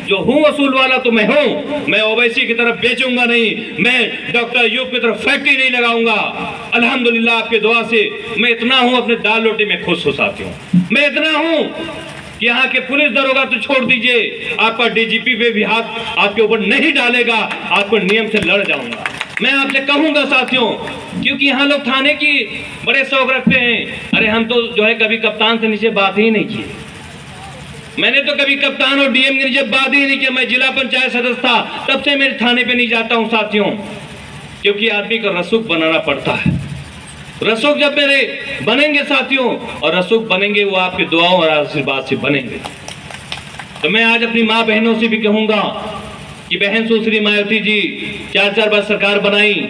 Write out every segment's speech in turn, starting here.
जो हूँ वसूल वाला तो मैं हूँ, मैं ओवैसी की तरफ बेचूंगा नहीं, मैं डॉक्टर अयूब की तरफ फैक्ट्री नहीं लगाऊंगा। अल्हम्दुलिल्लाह आपके दुआ से मैं इतना हूँ, अपने दाल रोटी में खुश हो साथी हूँ। मैं इतना हूँ कि यहाँ के पुलिस दरोगा तो छोड़ दीजिए, आपका DGP पे भी हाथ आपके ऊपर नहीं डालेगा, आपको नियम से लड़ जाऊंगा। मैं आपसे कहूंगा साथियों, क्योंकि यहाँ लोग थाने की बड़े शौक रखते हैं। अरे हम तो जो है कभी कप्तान से नीचे बात ही नहीं की। मैंने तो कभी कप्तान और DM के नीचे बात ही नहीं की। मैं जिला पंचायत सदस्य था, तब से मेरे थाने पे नहीं जाता हूँ साथियों, क्योंकि आदमी को रसूख बनाना पड़ता है। रसूख जब मेरे बनेंगे साथियों, और रसूख बनेंगे वो आपके दुआओं और आशीर्वाद से बनेंगे। तो मैं आज अपनी माँ बहनों से भी कहूंगा कि बहन सुश्री मायावती जी 4 बार सरकार बनाई,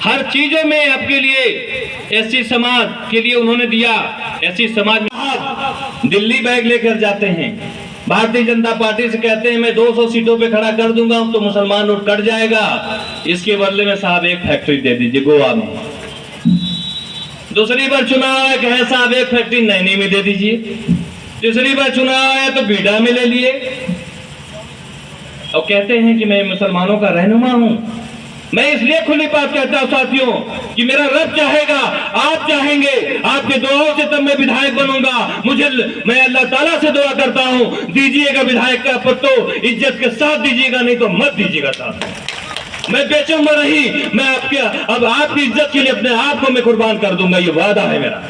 हर चीजों में आपके लिए SC समाज के लिए उन्होंने दिया। SC समाज में दिल्ली बैग लेकर जाते हैं, भारतीय जनता पार्टी से कहते हैं मैं 200 सीटों पे खड़ा कर दूंगा तो मुसलमान वोट कट जाएगा, इसके बदले में साहब एक फैक्ट्री दे दीजिए गोवा में। दूसरी बार चुनाव आया, कहे साहब एक फैक्ट्री नैनी में दे दीजिए। तीसरी बार चुनाव आया तो बीडा में ले लिए और कहते हैं कि मैं मुसलमानों का रहनुमा हूं। मैं इसलिए खुली बात कहता हूं साथियों कि मेरा रब चाहेगा, आप चाहेंगे, आपके दुआओं से तब मैं विधायक बनूंगा। मैं अल्लाह ताला से दुआ करता हूं, दीजिएगा विधायक का पद तो इज्जत के साथ दीजिएगा, नहीं तो मत दीजिएगा साथ। मैं बेचूंगा नहीं, मैं अब आपकी इज्जत के लिए अपने आप को मैं कुर्बान कर दूंगा, ये वादा है मेरा।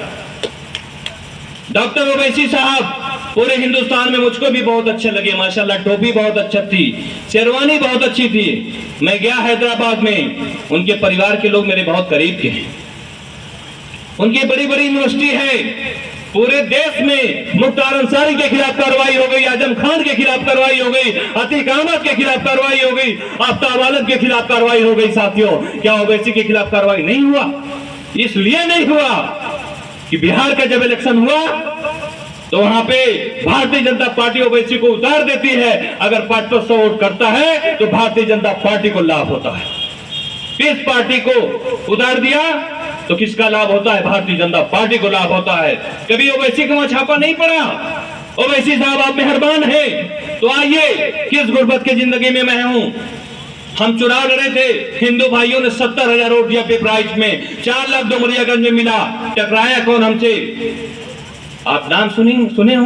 डॉक्टर ओवैसी साहब पूरे हिंदुस्तान में मुझको भी बहुत अच्छे लगे, माशाल्लाह। टोपी बहुत अच्छा थी, शेरवानी बहुत अच्छी थी। मैं गया हैदराबाद में, उनके परिवार के लोग मेरे बहुत करीब के हैं। उनकी बड़ी बड़ी यूनिवर्सिटी है। पूरे देश में मुख्तार अंसारी के खिलाफ कार्रवाई हो गई, आजम खान के खिलाफ कार्रवाई हो गई, अतीक अहमद के खिलाफ कार्रवाई हो गई, आफ्ताब आलम के खिलाफ कार्रवाई हो गई साथियों। क्या ओवैसी के खिलाफ कार्रवाई नहीं हुआ? इसलिए नहीं हुआ कि बिहार का जब इलेक्शन हुआ तो वहां पे भारतीय जनता पार्टी ओवैसी को उतार देती है। अगर 5% वोट करता है तो भारतीय जनता पार्टी को लाभ होता है। किस पार्टी को उतार दिया तो किसका लाभ होता है? भारतीय जनता पार्टी को लाभ होता है। कभी ओवैसी का वहां छापा नहीं पड़ा। ओवैसी साहब आप मेहरबान हैं, तो आइए, किस गुर्बत की जिंदगी में मैं हूं। हम चुनाव लड़े थे, हिंदू भाइयों ने 70,000 वोट दिया पिपराइच में, 4 लाख डुमरियागंज में मिला। टकराया कौन हमसे? आप नाम सुने